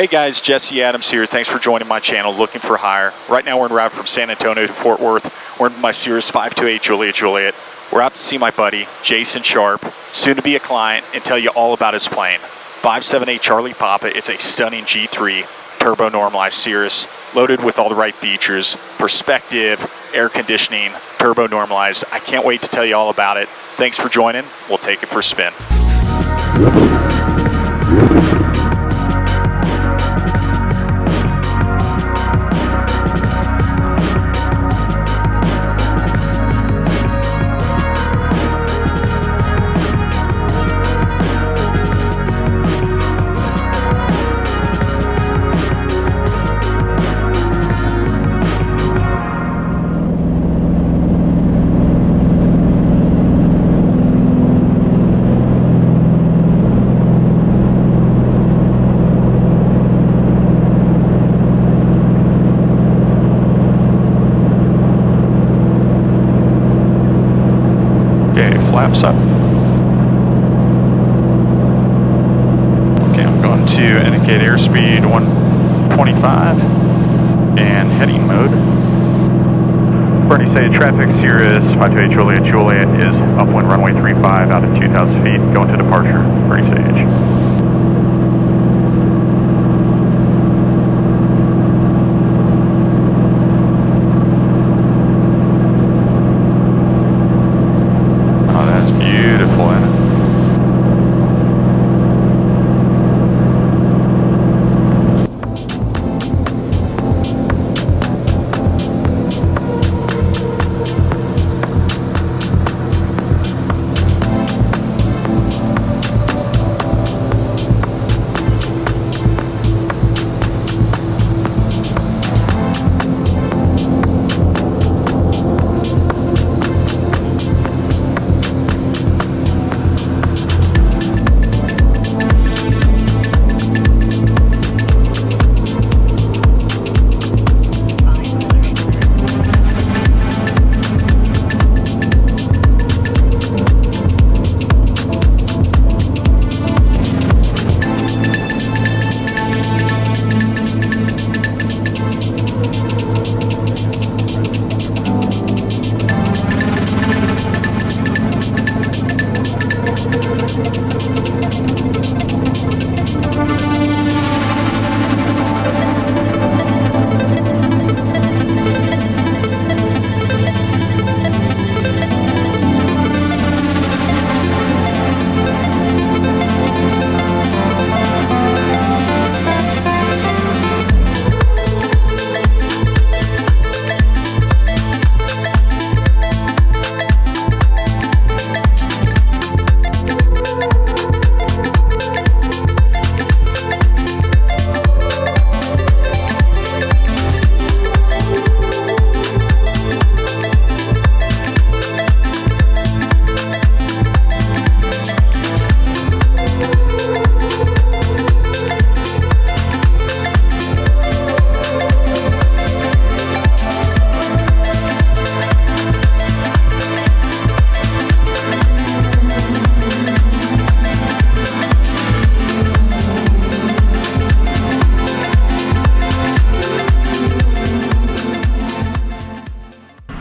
Hey guys, Jesse Adams here. Thanks for joining my channel, Looking for Hire. Right now we're en route from San Antonio to Fort Worth. We're in my Cirrus 528 Juliet. We're out to see my buddy, Jason Sharp, soon to be a client, and tell you all about his plane. 578 Charlie Papa. It's a stunning G3 Turbo Normalized Cirrus, loaded with all the right features, perspective, air conditioning, Turbo Normalized. I can't wait to tell you all about it. Thanks for joining. We'll take it for a spin. Flaps up. Okay, I'm going to indicate airspeed 125 and heading mode. Boerne, say traffic Cirrus 528 Juliet is upwind runway 35 out at 2,000 feet, going to departure. Boerne Sage.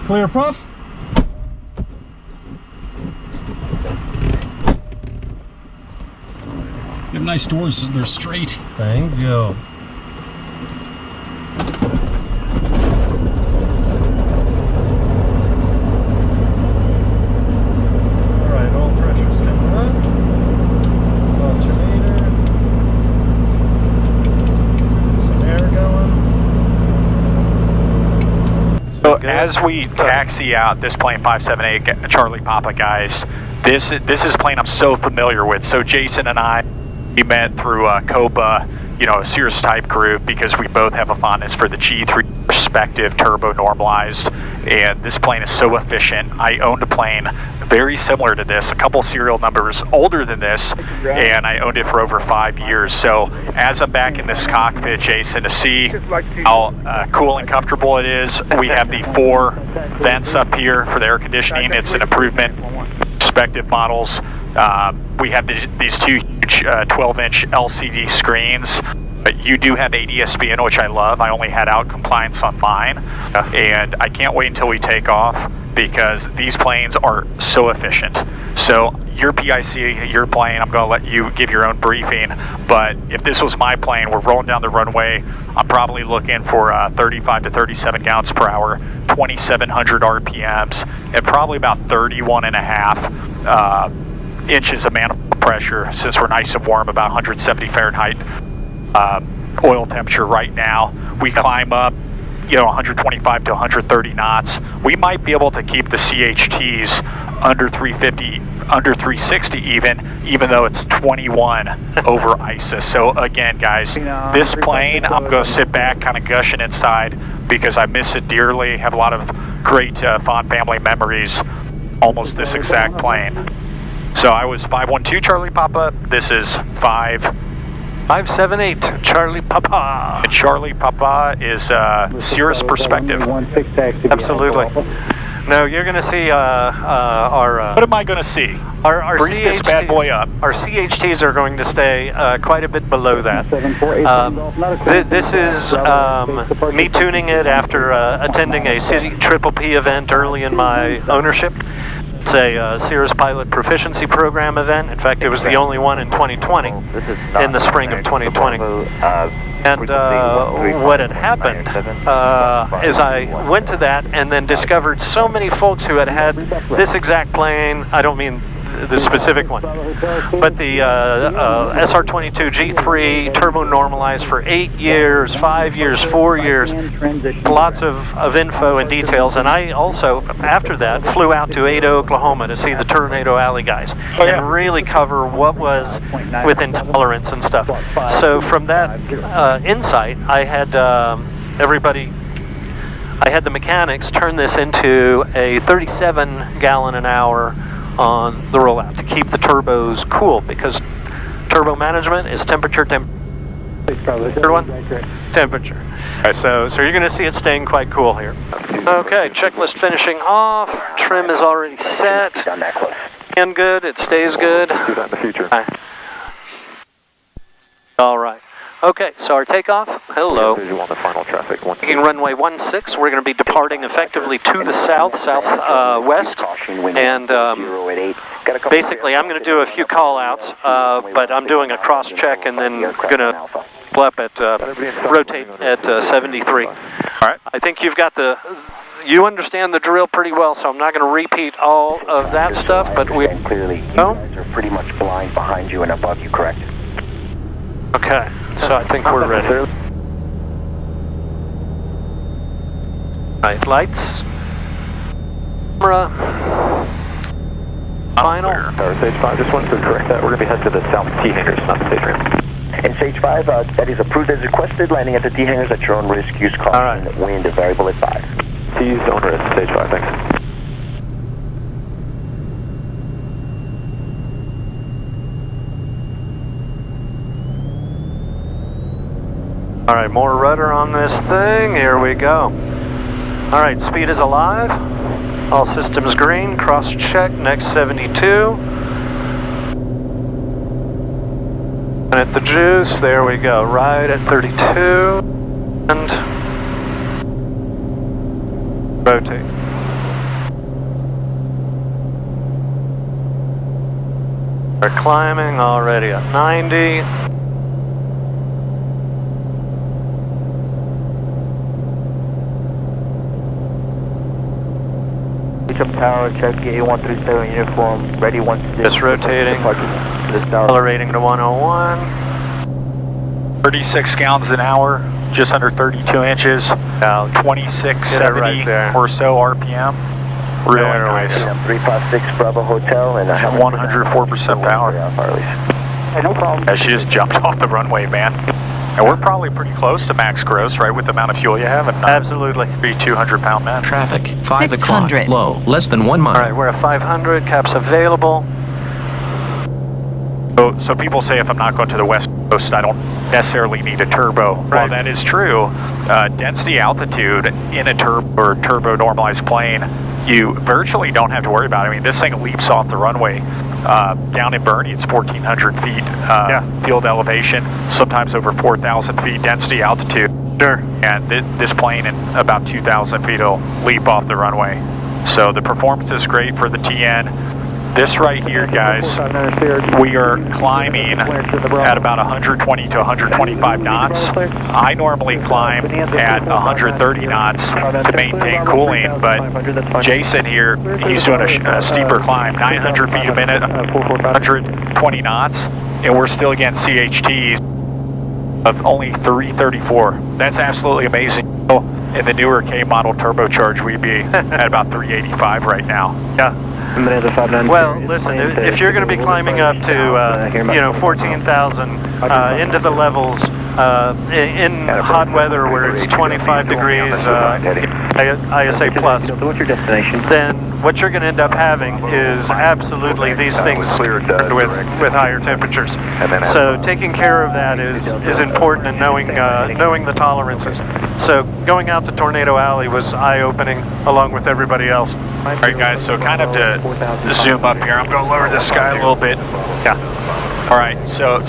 Clear prop. You have nice doors, they're straight. Thank you. Alright, all pressure's coming up. Alternator. Some air going. So as we taxi out this plane 578 Charlie Papa, guys, this is a plane I'm so familiar with. So Jason and I, we met through COPA, you know, a Cirrus type group, because we both have a fondness for the G3 perspective Turbo Normalized, and this plane is so efficient. I owned a plane very similar to this, a couple serial numbers older than this, and I owned it for over 5 years. So as I'm back in this cockpit, Jason, to see how cool and comfortable it is, we have the 4 vents up here for the air conditioning. It's an improvement. Perspective models, We have these two huge 12-inch LCD screens. You do have ADS-B in, which I love. I only had out compliance on mine, and I can't wait until we take off because these planes are so efficient. So your PIC, your plane, I'm going to let you give your own briefing, but if this was my plane, we're rolling down the runway, I'm probably looking for 35 to 37 gallons per hour, 2,700 RPMs, and probably about 31.5 inches of manifold pressure, since we're nice and warm, about 170 Fahrenheit oil temperature right now. We climb up, 125 to 130 knots. We might be able to keep the CHTs under 350, under 360 even though it's 21 over ISIS. So again, guys, this plane, I'm going to sit back kind of gushing inside because I miss it dearly. Have a lot of great fond family memories, almost this exact plane. So I was 512 Charlie Papa. This is 578 Charlie Papa. And Charlie Papa is Cirrus perspective. Absolutely. No, you're going to see our... what am I going to see? Our Bring CHTs, this bad boy up. Our CHTs are going to stay quite a bit below that. This is me tuning it after attending a CiES event early in my ownership. It's a Cirrus Pilot Proficiency Program event. In fact, it was the only one in 2020, in the spring of 2020. And what had happened is I went to that and then discovered so many folks who had this exact plane. I don't mean the specific one, but the SR22 G3 Turbonormalized for 8 years, 5 years, 4 years, lots of info and details. And I also, after that, flew out to Ada, Oklahoma to see the Tornado Alley guys and really cover what was within tolerance and stuff. So from that insight, I had I had the mechanics turn this into a 37 gallon an hour on the rollout to keep the turbos cool, because turbo management is temperature. Third one? Temperature. Right, so you're going to see it staying quite cool here. Okay, checklist finishing off. Trim is already set. And good. It stays good. Do that in the future. All right. Okay, so our takeoff, hello. Visual on the final traffic. Taking runway 16, we're going to be departing effectively to the southwest, and basically I'm going to do a few call-outs, but I'm doing a cross-check and then going to pull up at, rotate at 73. All right. I think you you understand the drill pretty well, so I'm not going to repeat all of that stuff, but we... Clearly, you guys are pretty much blind behind you and above you, correct? Okay, so I think we're ready. Right, lights. Camera. Final. Stage 5, just wanted to correct that. We're going to be heading to the south T hangars, not the stage ramp. And stage 5, that is approved as requested. Landing at the T hangars at your own risk. Use caution. Right. Wind variable at 5. T's on risk, stage 5, thanks. All right, more rudder on this thing. Here we go. All right, speed is alive. All systems green. Cross check. Next 72. And at the juice. There we go. Right at 32. And rotate. We're climbing already at 90. Meacham Tower, check A137 uniform, ready once. Just rotating, accelerating to 101. 36 gallons an hour, just under 32 inches, 2670 right or so RPM. Really nice. 356 Bravo Hotel and 104% power. No problem. She just jumped off the runway, man. And we're probably pretty close to max gross, right, with the amount of fuel you have? And absolutely. 200-pound man. Traffic, 5 o'clock, low, less than 1 mile. All right, we're at 500, caps available. So people say if I'm not going to the west coast, I don't necessarily need a turbo. Right. Well, that is true. Density altitude in a turbo normalized plane, you virtually don't have to worry about it. I mean, this thing leaps off the runway Down in Boerne, it's 1,400 feet field elevation, sometimes over 4,000 feet density altitude. Sure. And this plane in about 2,000 feet will leap off the runway. So the performance is great for the TN. This right here, guys, we are climbing at about 120 to 125 knots. I normally climb at 130 knots to maintain cooling, but Jason here, he's doing a steeper climb, 900 feet a minute, 120 knots, and we're still getting CHTs of only 334. That's absolutely amazing. In the newer K model turbocharged, we'd be at about 385 right now. Yeah. Well, listen, if you're going to be climbing up to, 14,000 into the levels in hot weather where it's 25 degrees ISA plus, then what you're going to end up having is absolutely these things with higher temperatures. So taking care of that is important, and knowing the tolerances. So going out to Tornado Alley was eye-opening along with everybody else. All right, guys, so kind of to zoom up here, I'm going to lower the sky a little bit. Yeah. All right, so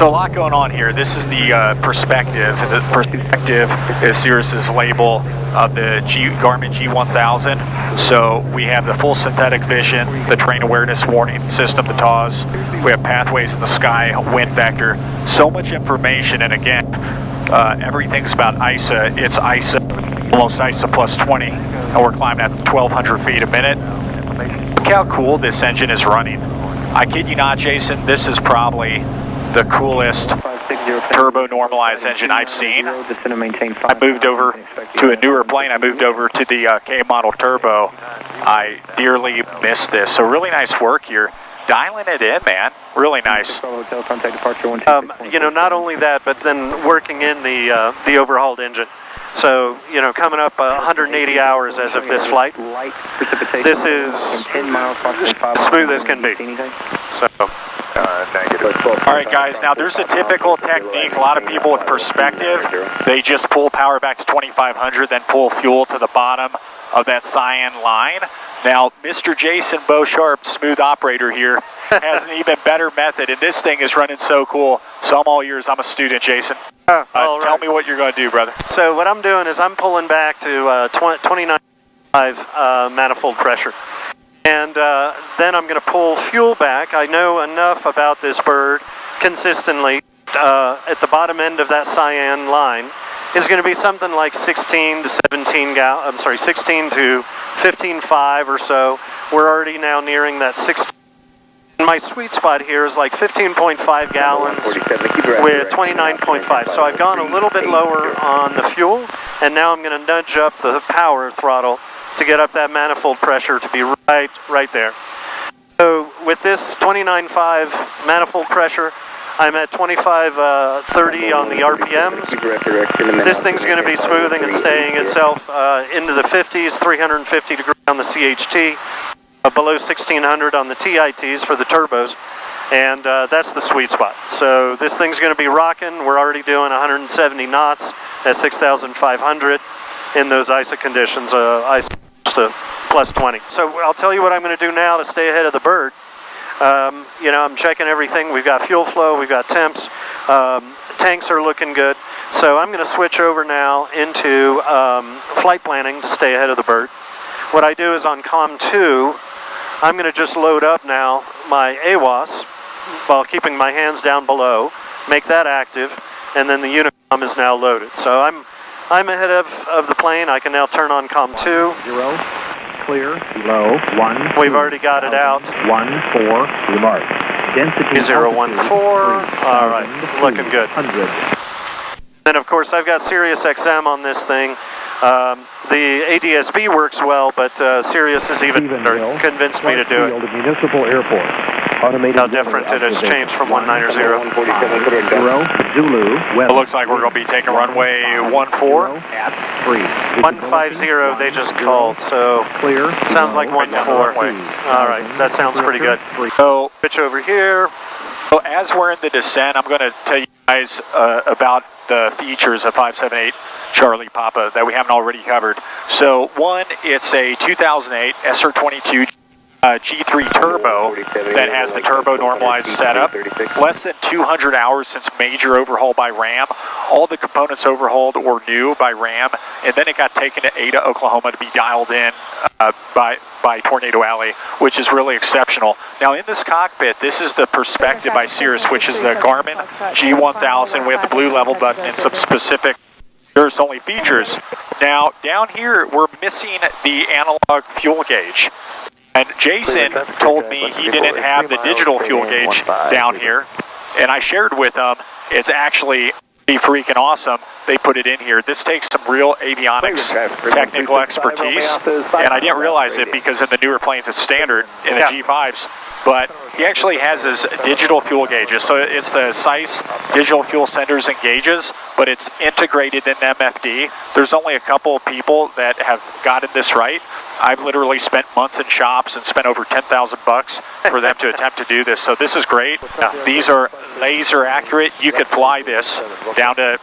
a lot going on here. This is the perspective. The perspective is Cirrus's label of the Garmin G1000. So we have the full synthetic vision, the terrain awareness warning system, the TAWS. We have pathways in the sky, wind vector. So much information, and again, everything's about ISA. It's ISA, almost ISA plus 20, and we're climbing at 1,200 feet a minute. Look how cool this engine is running. I kid you not, Jason, this is probably the coolest turbo normalized engine I've seen. I moved over to a newer plane. I moved over to the K model turbo. I dearly miss this. So really nice work here. Dialing it in, man. Really nice. Not only that, but then working in the overhauled engine. So, coming up 180 hours as of this flight. This is smooth as can be. So. All right, guys, now there's a typical technique. A lot of people with perspective, they just pull power back to 2,500, then pull fuel to the bottom of that cyan line. Now, Mr. Jason Beausharp, smooth operator here, has an even better method, and this thing is running so cool. So I'm all ears. I'm a student, Jason. Tell me what you're going to do, brother. So what I'm doing is I'm pulling back to 29.5 manifold pressure. And then I'm going to pull fuel back. I know enough about this bird consistently. At the bottom end of that cyan line is going to be something like 16 to 16 to 15.5 or so. We're already now nearing that 16. My sweet spot here is like 15.5 gallons with 29.5. So I've gone a little bit lower on the fuel, and now I'm going to nudge up the power throttle to get up that manifold pressure to be right there. So with this 29.5 manifold pressure, I'm at 2530 on the RPMs. This thing's going to be smoothing and staying itself into the 50s, 350 degrees on the CHT, below 1600 on the TITs for the turbos, and that's the sweet spot. So this thing's going to be rocking. We're already doing 170 knots at 6,500 in those ISA conditions, ISA to plus 20. So I'll tell you what I'm going to do now to stay ahead of the bird. I'm checking everything. We've got fuel flow, we've got temps, tanks are looking good. So I'm going to switch over now into flight planning to stay ahead of the bird. What I do is on COM 2, I'm going to just load up now my AWOS while keeping my hands down below, make that active, and then the Unicom is now loaded. So I'm ahead of the plane. I can now turn on COM 2. 0, clear, low, 1. We've already got it out. 1-4, remark. Density 014. All right, looking good. 100. Then of course I've got Cirrus XM on this thing. The ADSB works well, but Cirrus has even convinced me to do it. Municipal Airport. How different it has changed from 190. Zulu. It looks like we're going to be taking runway 14. 150 they just called, so clear. Sounds like 14. All right, that sounds pretty good. So pitch over here. So as we're in the descent, I'm going to tell you guys about the features of 578 Charlie Papa that we haven't already covered. So one, it's a 2008 SR22 G3 G3 Turbo that has the turbo normalized setup. Less than 200 hours since major overhaul by Ram. All the components overhauled or new by Ram, and then it got taken to Ada, Oklahoma to be dialed in by Tornado Alley, which is really exceptional. Now in this cockpit, this is the perspective by Cirrus, which is the Garmin G1000. We have the blue level button and some specific Cirrus only features. Now down here, we're missing the analog fuel gauge. And Jason told me he didn't have the digital fuel gauge down here, and I shared with him, it's actually pretty freaking awesome. They put it in here. This takes some real avionics technical expertise, and I didn't realize it because in the newer planes it's standard in the G5s, but he actually has his digital fuel gauges. So it's the CiES Digital Fuel Senders and Gauges, but it's integrated in MFD. There's only a couple of people that have gotten this right. I've literally spent months in shops and spent over 10,000 bucks for them to attempt to do this. So this is great. These are laser accurate. You could fly this down to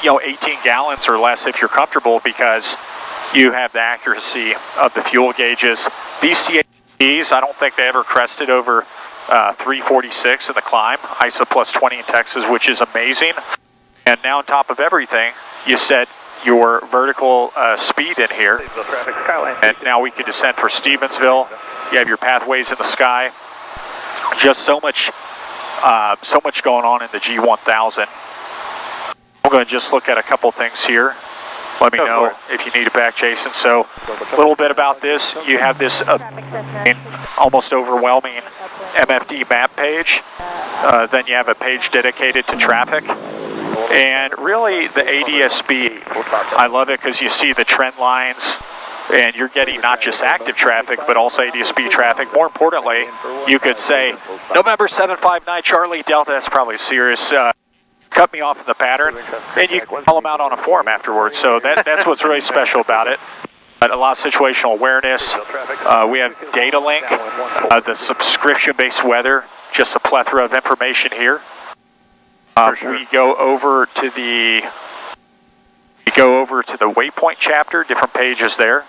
18 gallons or less if you're comfortable, because you have the accuracy of the fuel gauges. These CAEs, I don't think they ever crested over 346 in the climb. ISO plus 20 in Texas, which is amazing. And now on top of everything, you set your vertical speed in here, and now we can descend for Stephenville. You have your pathways in the sky. Just so much going on in the G1000. I'm going to just look at a couple things here. Let me know if you need it back, Jason. So a little bit about this. You have this almost overwhelming MFD map page. Then you have a page dedicated to traffic. And really the ADSB, I love it because you see the trend lines, and you're getting not just active traffic, but also ADSB traffic. More importantly, you could say, November 759 Charlie Delta, that's probably Cirrus, cut me off in the pattern, and you can call them out on a forum afterwards. So that's what's really special about it. A lot of situational awareness. We have data link, the subscription-based weather, just a plethora of information here. We go over to the waypoint chapter, different pages there.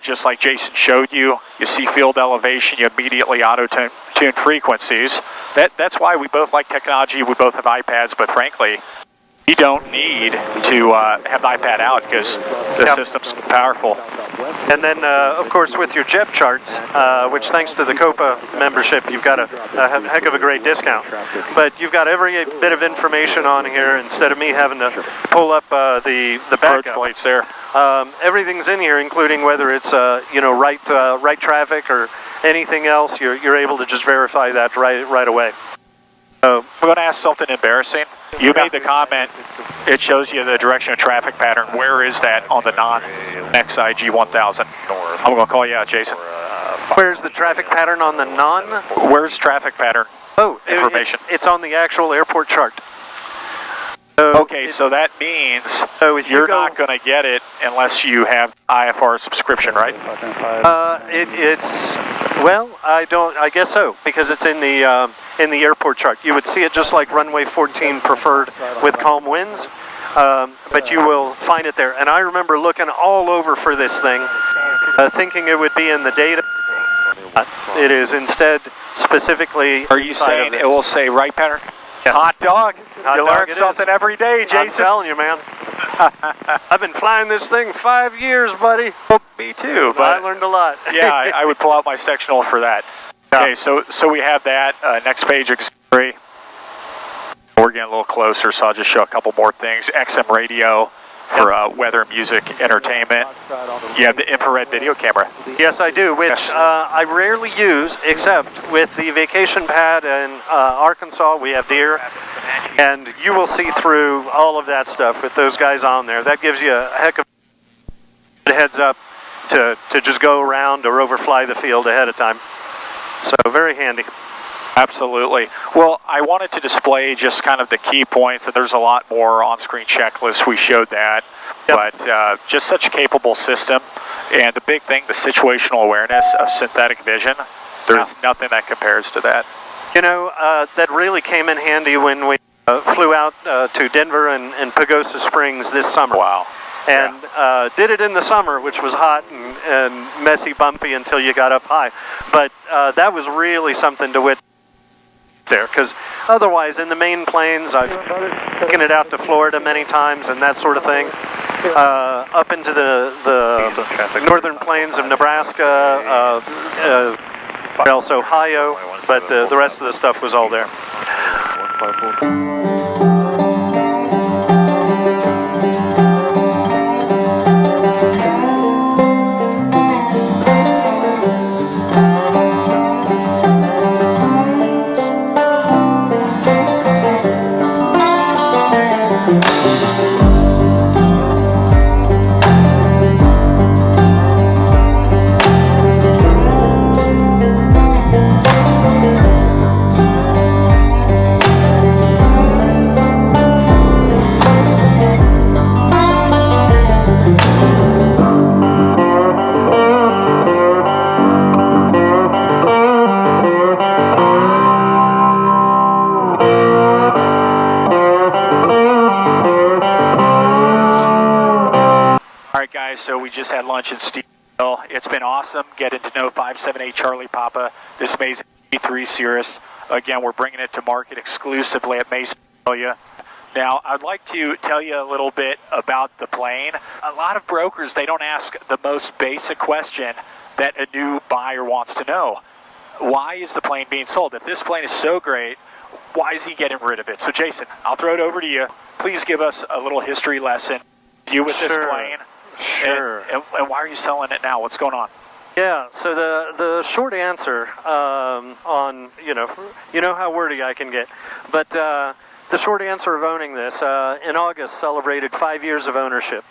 Just like Jason showed you, you see field elevation, you immediately auto-tune frequencies. That's why we both like technology, we both have iPads, but frankly, you don't need to have the iPad out because the system's powerful. And then, of course, with your JEP charts, which thanks to the COPA membership, you've got a heck of a great discount. But you've got every bit of information on here instead of me having to pull up the backup plates there. Everything's in here, including whether it's right traffic or anything else. You're able to just verify that right away. I'm going to ask something embarrassing. You made the comment, it shows you the direction of traffic pattern. Where is that on the non-XI G1000? I'm going to call you out, Jason. Where's the traffic pattern on the non? Where's traffic pattern information? It's on the actual airport chart. Okay, so that means you're not going to get it unless you have IFR subscription, right? I guess so, because it's in the airport chart. You would see it just like runway 14 preferred with calm winds, but you will find it there. And I remember looking all over for this thing, thinking it would be in the data. It is instead specifically. Are you saying it will say right pattern? Yes. Hot dog. You learn something every day, Jason. I'm telling you, man. I've been flying this thing 5 years, buddy. Well, me too. But I learned a lot. Yeah, I would pull out my sectional for that. Okay, so we have that. Next page, auxiliary. We're getting a little closer, so I'll just show a couple more things. XM radio for weather, music, entertainment. You have the infrared video camera. Yes, I do, which I rarely use, except with the vacation pad in Arkansas. We have deer, and you will see through all of that stuff with those guys on there. That gives you a heck of a heads up to just go around or overfly the field ahead of time. So very handy. Absolutely. Well, I wanted to display just kind of the key points, and there's a lot more on-screen checklists. We showed that, but just such a capable system. And the big thing, the situational awareness of synthetic vision, there's nothing that compares to that. You know, that really came in handy when we flew out to Denver and Pagosa Springs this summer. Wow. And did it in the summer, which was hot and messy, bumpy until you got up high. But that was really something to witness there, because otherwise in the main plains, I've taken it out to Florida many times and that sort of thing. Up into the northern plains of Nebraska, also Ohio, but the rest of the stuff was all there. So we just had lunch in Stephenville. It's been awesome getting to know 578 Charlie Papa, this amazing G3 Cirrus. Again, we're bringing it to market exclusively at Mason Amelia. Now, I'd like to tell you a little bit about the plane. A lot of brokers, they don't ask the most basic question that a new buyer wants to know. Why is the plane being sold? If this plane is so great, why is he getting rid of it? So Jason, I'll throw it over to you. Please give us a little history lesson. You with this plane. Sure. And why are you selling it now? What's going on? Yeah, so the short answer on, you know how wordy I can get, but the short answer of owning this, in August celebrated 5 years of ownership.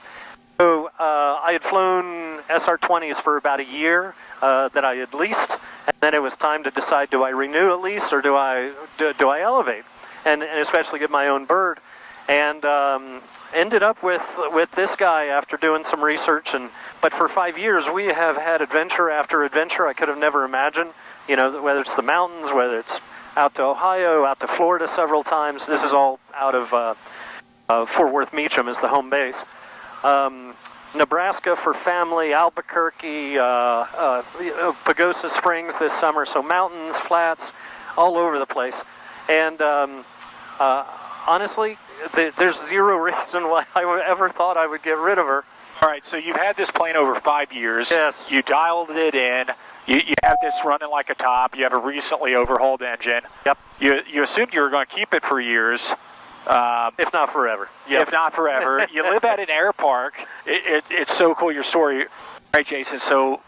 So I had flown SR20s for about a year that I had leased, and then it was time to decide, do I renew a lease or do I elevate, and especially get my own bird. And ended up with this guy after doing some research. But for 5 years, we have had adventure after adventure I could have never imagined. You know, whether it's the mountains, whether it's out to Ohio, out to Florida several times. This is all out of Fort Worth Meacham is the home base. Nebraska for family, Albuquerque, Pagosa Springs this summer. So mountains, flats, all over the place. And honestly, there's zero reason why I ever thought I would get rid of her. All right, so you've had this plane over 5 years. Yes. You dialed it in. You have this running like a top. You have a recently overhauled engine. Yep. You assumed you were going to keep it for years. If not forever. Yep. If not forever. You live at an air park. It's so cool, your story. All right, Jason, so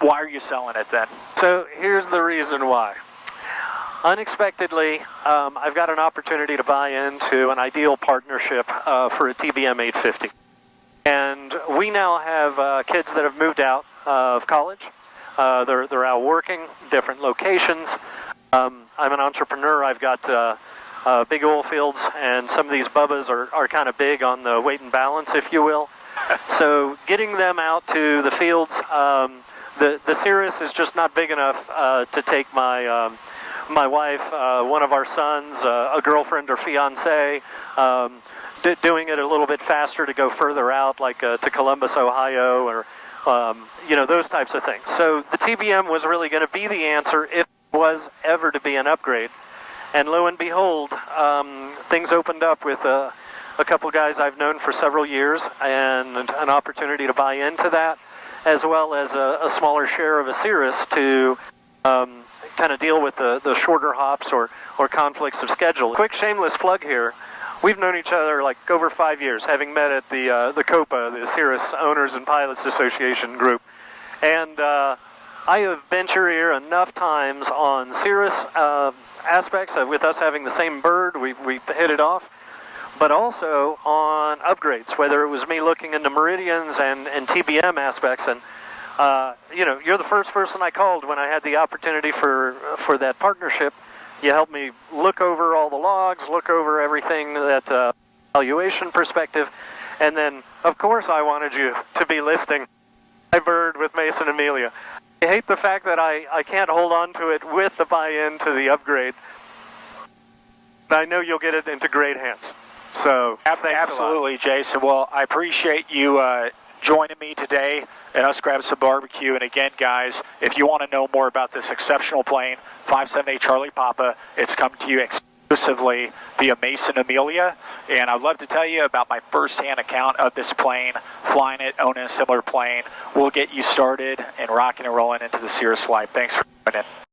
why are you selling it then? So here's the reason why. Unexpectedly, I've got an opportunity to buy into an ideal partnership for a TBM 850. And we now have kids that have moved out of college. They're out working, different locations. I'm an entrepreneur. I've got big oil fields, and some of these bubbas are kind of big on the weight and balance, if you will. So getting them out to the fields, the Cirrus is just not big enough to take my wife, one of our sons, a girlfriend or fiance, doing it a little bit faster to go further out, like to Columbus, Ohio, or those types of things. So the TBM was really going to be the answer if it was ever to be an upgrade. And lo and behold, things opened up with a couple guys I've known for several years, and an opportunity to buy into that, as well as a smaller share of a Cirrus to kind of deal with the shorter hops or conflicts of schedule. Quick shameless plug here. We've known each other like over 5 years, having met at the COPA, the Cirrus Owners and Pilots Association group. And I have bent your ear enough times on Cirrus aspects, with us having the same bird, we hit it off, but also on upgrades, whether it was me looking into meridians and TBM aspects. And you're the first person I called when I had the opportunity for that partnership. You helped me look over all the logs, look over everything that valuation perspective, and then of course I wanted you to be listing my bird with Mason Amelia. I hate the fact that I can't hold on to it with the buy-in to the upgrade, but I know you'll get it into great hands. So Absolutely, Jason. Well, I appreciate you joining me today and us grabbing some barbecue. And again, guys, if you want to know more about this exceptional plane, 578 Charlie Papa, it's come to you exclusively via Mason Amelia. And I'd love to tell you about my first-hand account of this plane, flying it, owning a similar plane. We'll get you started and rocking and rolling into the Cirrus life. Thanks for coming in.